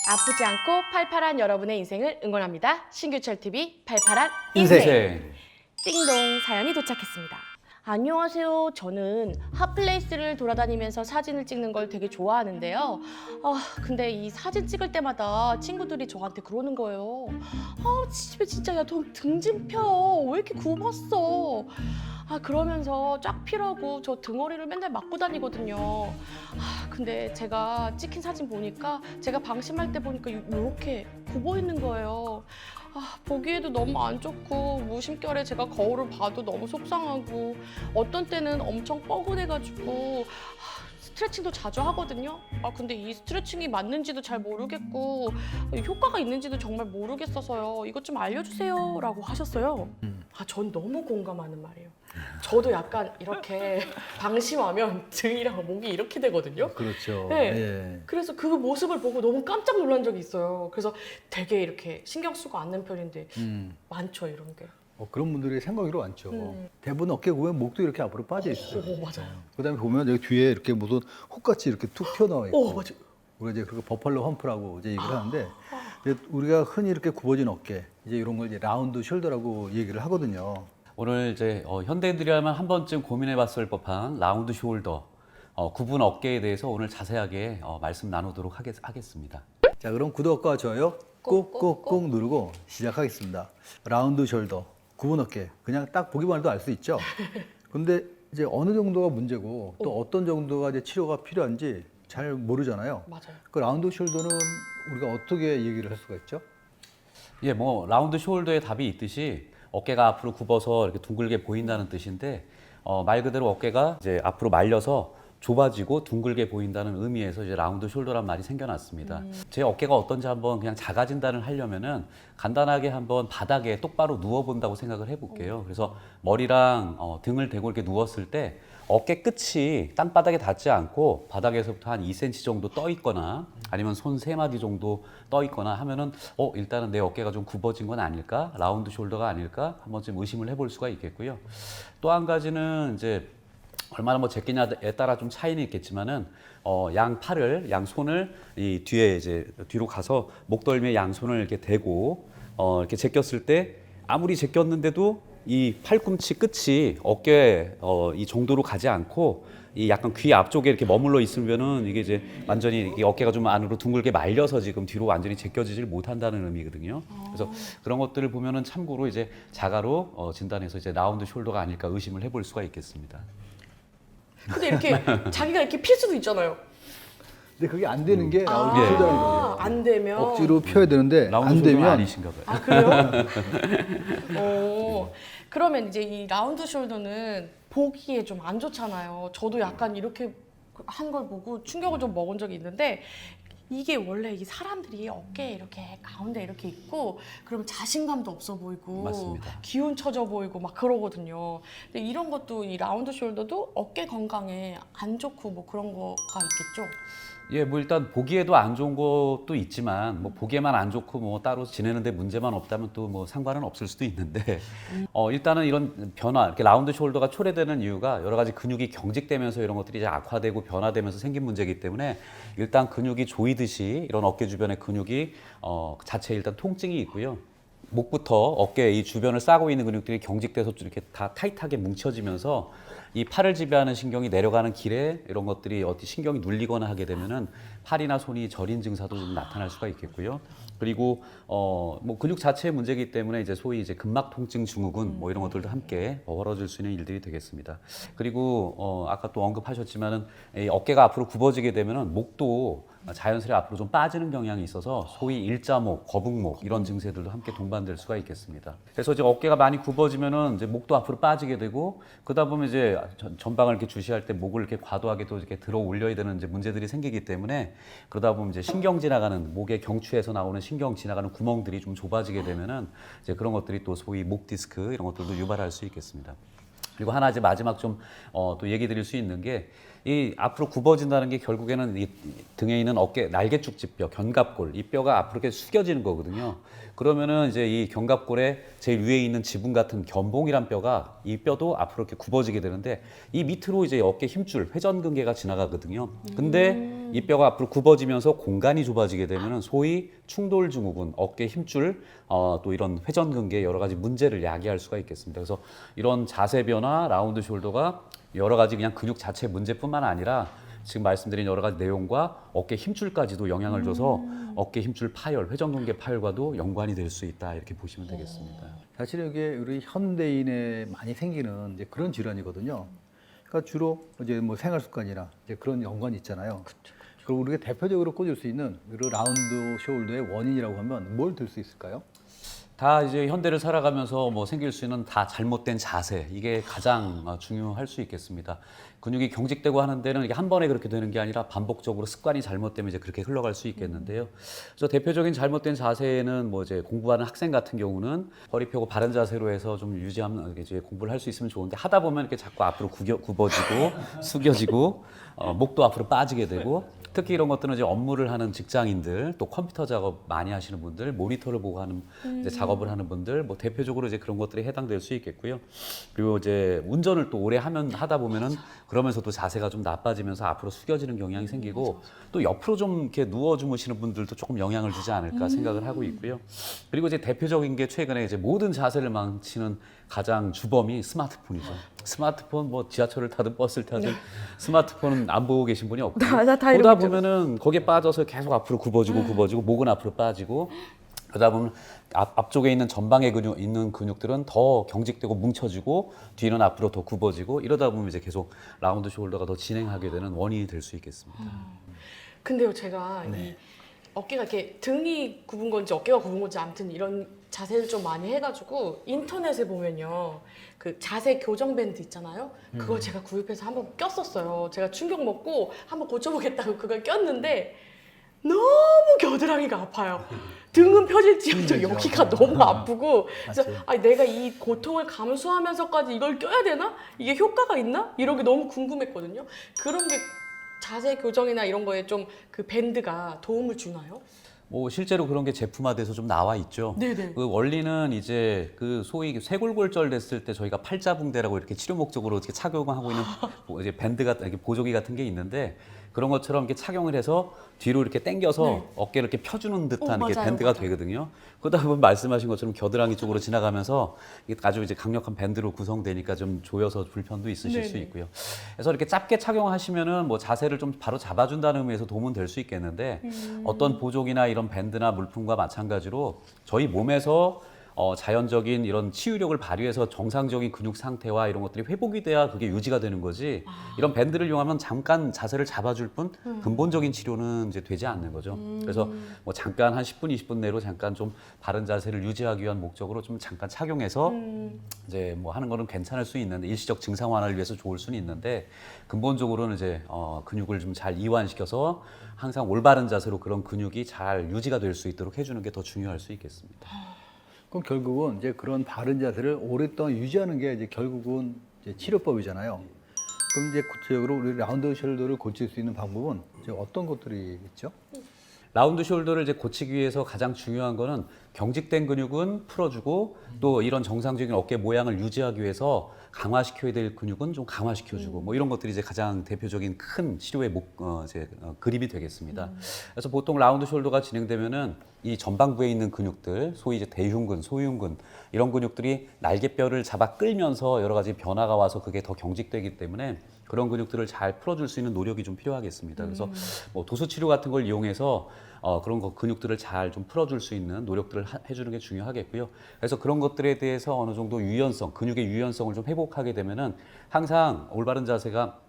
아프지 않고 팔팔한 여러분의 인생을 응원합니다. 신규철 TV 팔팔한 인생. 인생. 띵동 사연이 도착했습니다. 안녕하세요. 저는 핫플레이스를 돌아다니면서 사진을 찍는 걸 되게 좋아하는데요. 근데 이 사진 찍을 때마다 친구들이 저한테 그러는 거예요. 집에 진짜 야, 너 등 좀 펴. 왜 이렇게 굽었어? 그러면서 쫙 피라고 저 등허리를 맨날 맞고 다니거든요. 근데 제가 찍힌 사진 보니까 제가 방심할 때 보니까 이렇게 굽어 있는 거예요. 보기에도 너무 안 좋고 무심결에 제가 거울을 봐도 너무 속상하고 어떤 때는 엄청 뻐근해가지고 스트레칭도 자주 하거든요. 근데 이 스트레칭이 맞는지도 잘 모르겠고 효과가 있는지도 정말 모르겠어서요. 이것 좀 알려주세요 라고 하셨어요. 전 너무 공감하는 말이에요. 저도 약간 이렇게 방심하면 등이랑 목이 이렇게 되거든요. 그렇죠. 네. 예. 그래서 그 모습을 보고 너무 깜짝 놀란 적이 있어요. 그래서 되게 이렇게 신경 쓰고 앉는 편인데 많죠, 이런 게. 그런 분들이 생각으로 많죠. 음. 대부분 어깨 보면 목도 이렇게 앞으로 빠져 있어요. 맞아요. 그다음에 보면 여기 뒤에 이렇게 무슨 혹같이 이렇게 툭 튀어나와 있고. 맞아요. 우리가 이제 그거 버팔로 험프라고 이제 얘기를 하는데 이제 우리가 흔히 이렇게 굽어진 어깨 이제 이런 걸 이제 라운드 숄더라고 얘기를 하거든요. 오늘 이제 현대인들이라면 한 번쯤 고민해봤을 법한 라운드 숄더, 구분 어깨에 대해서 오늘 자세하게 말씀 나누도록 하겠습니다. 자, 그럼 구독과 좋아요 꾹꾹꾹 누르고 시작하겠습니다. 라운드 숄더, 구분 어깨 그냥 딱 보기만 해도 알 수 있죠. 근데 이제 어느 정도가 문제고 또 어떤 정도가 이제 치료가 필요한지 잘 모르잖아요. 맞아요. 그 라운드 숄더는 우리가 어떻게 얘기를 할 수가 있죠? 예, 라운드 숄더의 답이 있듯이 어깨가 앞으로 굽어서 이렇게 둥글게 보인다는 뜻인데, 말 그대로 어깨가 이제 앞으로 말려서 좁아지고 둥글게 보인다는 의미에서 이제 라운드 숄더란 말이 생겨났습니다. 제 어깨가 어떤지 한번 그냥 자가 진단을 하려면은 간단하게 한번 바닥에 똑바로 누워 본다고 생각을 해볼게요. 그래서 머리랑 등을 대고 이렇게 누웠을 때 어깨 끝이 땅바닥에 닿지 않고 바닥에서부터 한 2cm 정도 떠 있거나 아니면 손 3마디 정도 떠 있거나 하면은 일단은 내 어깨가 좀 굽어진 건 아닐까? 라운드 숄더가 아닐까? 한번 좀 의심을 해볼 수가 있겠고요. 또 한 가지는 이제 얼마나 제끼냐에 따라 좀 차이는 있겠지만은 양 팔을, 양 손을 이 뒤에 이제 뒤로 가서 목덜미에 양 손을 이렇게 대고 이렇게 제꼈을 때 아무리 제꼈는데도 이 팔꿈치 끝이 어깨 이 정도로 가지 않고 이 약간 귀 앞쪽에 이렇게 머물러 있으면은 이게 이제 완전히 이 어깨가 좀 안으로 둥글게 말려서 지금 뒤로 완전히 제껴지질 못한다는 의미거든요. 그래서 그런 것들을 보면은 참고로 이제 자가로 진단해서 이제 라운드 숄더가 아닐까 의심을 해볼 수가 있겠습니다. 근데 이렇게 자기가 이렇게 필 수도 있잖아요. 근데 그게 안 되는 게 라운드 예. 숄더라는 거예요. 안 되면. 억지로 펴야 되는데 라운드 안 숄더가 되면 아니신가 봐요. 그래요? 그러면 이제 이 라운드 숄더는 보기에 좀 안 좋잖아요. 저도 약간 이렇게 한 걸 보고 충격을 좀 먹은 적이 있는데 이게 원래 이 사람들이 어깨에 이렇게 가운데 이렇게 있고 그러면 자신감도 없어 보이고 맞습니다. 기운 처져 보이고 막 그러거든요. 근데 이런 것도 이 라운드 숄더도 어깨 건강에 안 좋고 뭐 그런 거가 있겠죠? 예, 일단 보기에도 안 좋은 것도 있지만 보기에만 안 좋고 따로 지내는데 문제만 없다면 또 상관은 없을 수도 있는데 일단은 이런 변화, 이렇게 라운드 숄더가 초래되는 이유가 여러 가지 근육이 경직되면서 이런 것들이 이제 악화되고 변화되면서 생긴 문제이기 때문에 일단 근육이 조이듯이 이런 어깨 주변의 근육이 자체에 일단 통증이 있고요. 목부터 어깨 이 주변을 싸고 있는 근육들이 경직돼서 이렇게 다 타이트하게 뭉쳐지면서 이 팔을 지배하는 신경이 내려가는 길에 이런 것들이 어디 신경이 눌리거나 하게 되면은 팔이나 손이 저린 증사도 좀 나타날 수가 있겠고요. 그리고 근육 자체의 문제이기 때문에 이제 소위 이제 근막 통증 증후군 이런 것들도 함께 벌어질 수 있는 일들이 되겠습니다. 그리고 아까 또 언급하셨지만은 이 어깨가 앞으로 굽어지게 되면은 목도 자연스레 앞으로 좀 빠지는 경향이 있어서 소위 일자목, 거북목 이런 증세들도 함께 동반될 수가 있겠습니다. 그래서 이제 어깨가 많이 굽어지면은 이제 목도 앞으로 빠지게 되고 그러다 보면 이제 전방을 이렇게 주시할 때 목을 이렇게 과도하게 또 이렇게 들어 올려야 되는 이제 문제들이 생기기 때문에 그러다 보면 이제 신경 지나가는 목의 경추에서 나오는 신경 지나가는 구멍들이 좀 좁아지게 되면은 이제 그런 것들이 또 소위 목 디스크 이런 것들도 유발할 수 있겠습니다. 그리고 하나 이제 마지막 좀 또 얘기 드릴 수 있는 게 이 앞으로 굽어진다는 게 결국에는 이 등에 있는 어깨 날개축지뼈, 견갑골 이 뼈가 앞으로 이렇게 숙여지는 거거든요. 그러면은 이제 이 견갑골의 제일 위에 있는 지붕 같은 견봉이란 뼈가 이 뼈도 앞으로 이렇게 굽어지게 되는데 이 밑으로 이제 어깨 힘줄 회전근개가 지나가거든요. 근데 이 뼈가 앞으로 굽어지면서 공간이 좁아지게 되면 소위 충돌 증후군, 어깨 힘줄, 또 이런 회전근개 여러 가지 문제를 야기할 수가 있겠습니다. 그래서 이런 자세 변화, 라운드 숄더가 여러 가지 그냥 근육 자체 문제뿐만 아니라 지금 말씀드린 여러 가지 내용과 어깨 힘줄까지도 영향을 줘서 어깨 힘줄 파열, 회전근개 파열과도 연관이 될 수 있다 이렇게 보시면 되겠습니다. 사실 이게 우리 현대인에 많이 생기는 이제 그런 질환이거든요. 그러니까 주로 이제 뭐 생활 습관이나 이제 그런 연관이 있잖아요. 그리고 우리가 대표적으로 꽂을 수 있는 그 라운드 숄더의 원인이라고 하면 뭘 들 수 있을까요? 다 이제 현대를 살아가면서 뭐 생길 수 있는 다 잘못된 자세 이게 가장 중요할 수 있겠습니다. 근육이 경직되고 하는 데는 이게 한 번에 그렇게 되는 게 아니라 반복적으로 습관이 잘못되면 이제 그렇게 흘러갈 수 있겠는데요. 그래서 대표적인 잘못된 자세는 뭐 이제 공부하는 학생 같은 경우는 허리 펴고 바른 자세로 해서 좀 유지하면 이제 공부를 할 수 있으면 좋은데 하다 보면 이렇게 자꾸 앞으로 굽어지고 숙여지고 목도 앞으로 빠지게 되고 특히 이런 것들은 이제 업무를 하는 직장인들, 또 컴퓨터 작업 많이 하시는 분들, 모니터를 보고 하는 이제 작업을 하는 분들, 뭐 대표적으로 이제 그런 것들이 해당될 수 있겠고요. 그리고 이제 운전을 또 오래 하다 보면은 그러면서도 자세가 좀 나빠지면서 앞으로 숙여지는 경향이 생기고 또 옆으로 좀 이렇게 누워 주무시는 분들도 조금 영향을 주지 않을까 생각을 하고 있고요. 그리고 이제 대표적인 게 최근에 이제 모든 자세를 망치는 가장 주범이 스마트폰이죠. 스마트폰 뭐 지하철을 타든 버스를 타든 스마트폰은 안 보고 계신 분이 없고 다 보다 이러고 보면은 거기에 빠져서 계속 앞으로 굽어지고 목은 앞으로 빠지고 그러다 보면 앞쪽에 있는 전방에 있는 근육들은 더 경직되고 뭉쳐지고 뒤는 앞으로 더 굽어지고 이러다 보면 이제 계속 라운드 숄더가 더 진행하게 되는 원인이 될 수 있겠습니다. 근데요, 제가 이 어깨가 이렇게 등이 굽은 건지 어깨가 굽은 건지 아무튼 이런 자세를 좀 많이 해가지고 인터넷에 보면요, 그 자세 교정 밴드 있잖아요. 그걸 제가 구입해서 한번 꼈었어요. 제가 충격 먹고 한번 고쳐보겠다고 그걸 꼈는데 너무 겨드랑이가 아파요. 등은 펴질지언정 힘들죠. 여기가 너무 아프고 그래서 맞아요. 아니, 내가 이 고통을 감수하면서까지 이걸 껴야 되나? 이게 효과가 있나? 이런 게 너무 궁금했거든요. 그런 게 자세 교정이나 이런 거에 좀 그 밴드가 도움을 주나요? 뭐 실제로 그런 게 제품화돼서 좀 나와 있죠. 네네. 그 원리는 이제 그 소위 쇄골골절 됐을 때 저희가 팔자붕대라고 이렇게 치료 목적으로 이렇게 착용하고 있는 뭐 이제 밴드가 이렇게 보조기 같은 게 있는데 그런 것처럼 이렇게 착용을 해서 뒤로 이렇게 당겨서 어깨를 이렇게 펴주는 듯한 이렇게 맞아요, 밴드가 맞아요. 되거든요. 그러다 보면 말씀하신 것처럼 겨드랑이 쪽으로 지나가면서 이게 아주 이제 강력한 밴드로 구성되니까 좀 조여서 불편도 있으실 수 네네. 있고요. 그래서 이렇게 짧게 착용하시면은 뭐 자세를 좀 바로 잡아준다는 의미에서 도움은 될 수 있겠는데 어떤 보조기나 이런 밴드나 물품과 마찬가지로 저희 몸에서 자연적인 이런 치유력을 발휘해서 정상적인 근육 상태와 이런 것들이 회복이 돼야 그게 유지가 되는 거지. 이런 밴드를 이용하면 잠깐 자세를 잡아줄 뿐 근본적인 치료는 이제 되지 않는 거죠. 그래서 뭐 잠깐 한 10분, 20분 내로 잠깐 좀 바른 자세를 유지하기 위한 목적으로 좀 잠깐 착용해서 이제 뭐 하는 거는 괜찮을 수 있는데 일시적 증상 완화를 위해서 좋을 수는 있는데 근본적으로는 이제 근육을 좀 잘 이완시켜서 항상 올바른 자세로 그런 근육이 잘 유지가 될 수 있도록 해주는 게 더 중요할 수 있겠습니다. 그럼 결국은 이제 그런 바른 자세를 오랫동안 유지하는 게 이제 결국은 이제 치료법이잖아요. 그럼 이제 구체적으로 우리 라운드 숄더를 고칠 수 있는 방법은 이제 어떤 것들이 있죠? 라운드 숄더를 이제 고치기 위해서 가장 중요한 거는 경직된 근육은 풀어주고 또 이런 정상적인 어깨 모양을 유지하기 위해서 강화시켜야 될 근육은 좀 강화시켜주고 뭐 이런 것들이 이제 가장 대표적인 큰 치료의 그림이 되겠습니다. 그래서 보통 라운드 숄더가 진행되면은 이 전방부에 있는 근육들, 소위 이제 대흉근, 소흉근 이런 근육들이 날개뼈를 잡아 끌면서 여러 가지 변화가 와서 그게 더 경직되기 때문에 그런 근육들을 잘 풀어줄 수 있는 노력이 좀 필요하겠습니다. 그래서 뭐 도수 치료 같은 걸 이용해서 그런 근육들을 잘 좀 풀어줄 수 있는 노력들을 해주는 게 중요하겠고요. 그래서 그런 것들에 대해서 어느 정도 유연성, 근육의 유연성을 좀 회복하게 되면은 항상 올바른 자세가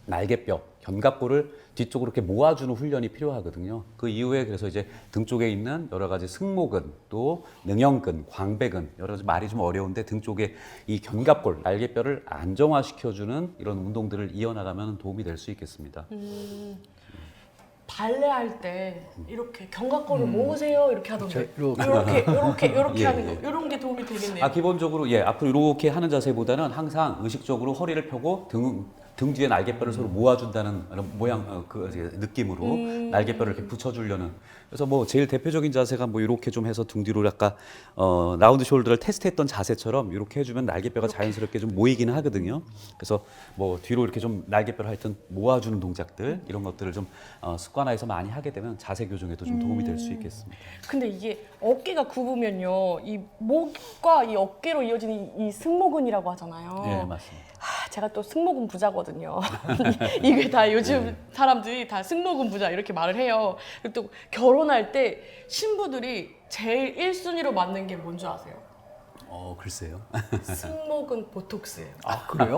날개뼈, 견갑골을 뒤쪽으로 이렇게 모아주는 훈련이 필요하거든요. 그 이후에 그래서 이제 등 쪽에 있는 여러 가지 승모근, 또 능형근, 광배근 여러 가지 말이 좀 어려운데 등 쪽에 이 견갑골, 날개뼈를 안정화시켜주는 이런 운동들을 이어나가면 도움이 될 수 있겠습니다. 발레할 때 이렇게 견갑골을 모으세요 이렇게 하던데 이렇게. 이렇게 예, 하는 예. 거 이런 게 도움이 되겠네요. 기본적으로 앞으로 이렇게 하는 자세보다는 항상 의식적으로 허리를 펴고 등 뒤에 날개뼈를 서로 모아준다는 그런 모양 그 느낌으로 날개뼈를 이렇게 붙여주려는. 그래서 뭐 제일 대표적인 자세가 뭐 이렇게 좀 해서 등 뒤로 약간 라운드 숄더를 테스트했던 자세처럼 이렇게 해주면 날개뼈가 자연스럽게 좀 모이기는 하거든요. 그래서 뭐 뒤로 이렇게 좀 날개뼈를 하여튼 모아주는 동작들 이런 것들을 좀 습관화해서 많이 하게 되면 자세 교정에도 좀 도움이 될 수 있겠습니다. 근데 이게 어깨가 굽으면요, 이 목과 이 어깨로 이어지는 이 승모근이라고 하잖아요. 네, 맞습니다. 제가 또 승모근 부자거든요. 이게 다 요즘 사람들이 다 승모근 부자 이렇게 말을 해요. 그리고 또 결혼할 때 신부들이 제일 1순위로 맞는 게 뭔지 아세요? 글쎄요. 승모근 보톡스예요. 아, 그래요?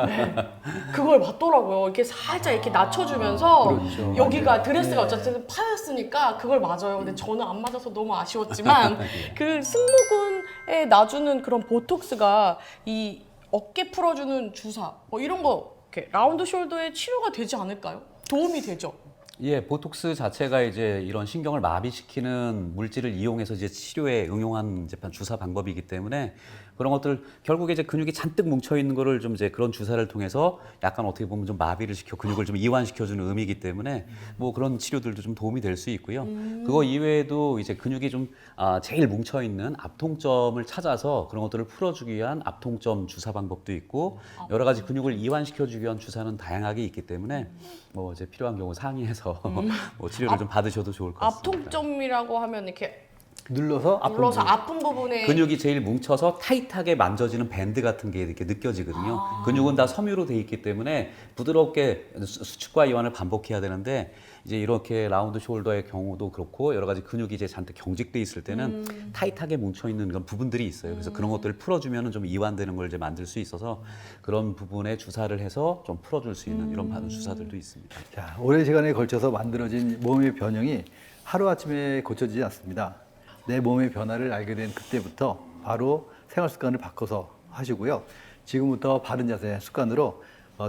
그걸 맞더라고요. 이렇게 살짝 이렇게 낮춰주면서 그렇죠. 여기가 드레스가 어쨌든 파였으니까 그걸 맞아요. 근데 저는 안 맞아서 너무 아쉬웠지만 그 승모근에 놔주는 그런 보톡스가 이 어깨 풀어주는 주사 뭐 이런 거 이렇게 라운드 숄더에 치료가 되지 않을까요? 도움이 되죠. 예, 보톡스 자체가 이제 이런 신경을 마비시키는 물질을 이용해서 이제 치료에 응용한 이제 주사 방법이기 때문에 그런 것들 결국에 이제 근육이 잔뜩 뭉쳐 있는 거를 좀 이제 그런 주사를 통해서 약간 어떻게 보면 좀 마비를 시켜 근육을 좀 이완시켜주는 의미이기 때문에 뭐 그런 치료들도 좀 도움이 될 수 있고요. 그거 이외에도 이제 근육이 좀 제일 뭉쳐 있는 압통점을 찾아서 그런 것들을 풀어주기 위한 압통점 주사 방법도 있고 여러 가지 근육을 이완시켜주기 위한 주사는 다양하게 있기 때문에 뭐 이제 필요한 경우 상의해서 뭐 치료를 좀 받으셔도 좋을 것 같습니다. 압통점이라고 하면 이렇게 눌러서 아픈 눌러서 부분. 아픈 부분에 근육이 제일 뭉쳐서 타이트하게 만져지는 밴드 같은 게 이렇게 느껴지거든요. 근육은 다 섬유로 돼 있기 때문에 부드럽게 수축과 이완을 반복해야 되는데 이제 이렇게 라운드 숄더의 경우도 그렇고 여러 가지 근육이 이제 잔뜩 경직돼 있을 때는 타이트하게 뭉쳐 있는 그런 부분들이 있어요. 그래서 그런 것들을 풀어주면은 좀 이완되는 걸 이제 만들 수 있어서 그런 부분에 주사를 해서 좀 풀어줄 수 있는 이런 받은 주사들도 있습니다. 자, 오랜 시간에 걸쳐서 만들어진 몸의 변형이 하루아침에 고쳐지지 않습니다. 내 몸의 변화를 알게 된 그때부터 바로 생활 습관을 바꿔서 하시고요. 지금부터 바른 자세 습관으로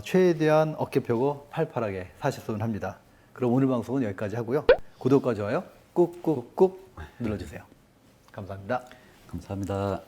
최대한 어깨 펴고 팔팔하게 사셨으면 합니다. 그럼 오늘 방송은 여기까지 하고요. 구독과 좋아요 꾹꾹꾹 눌러주세요. 감사합니다. 감사합니다.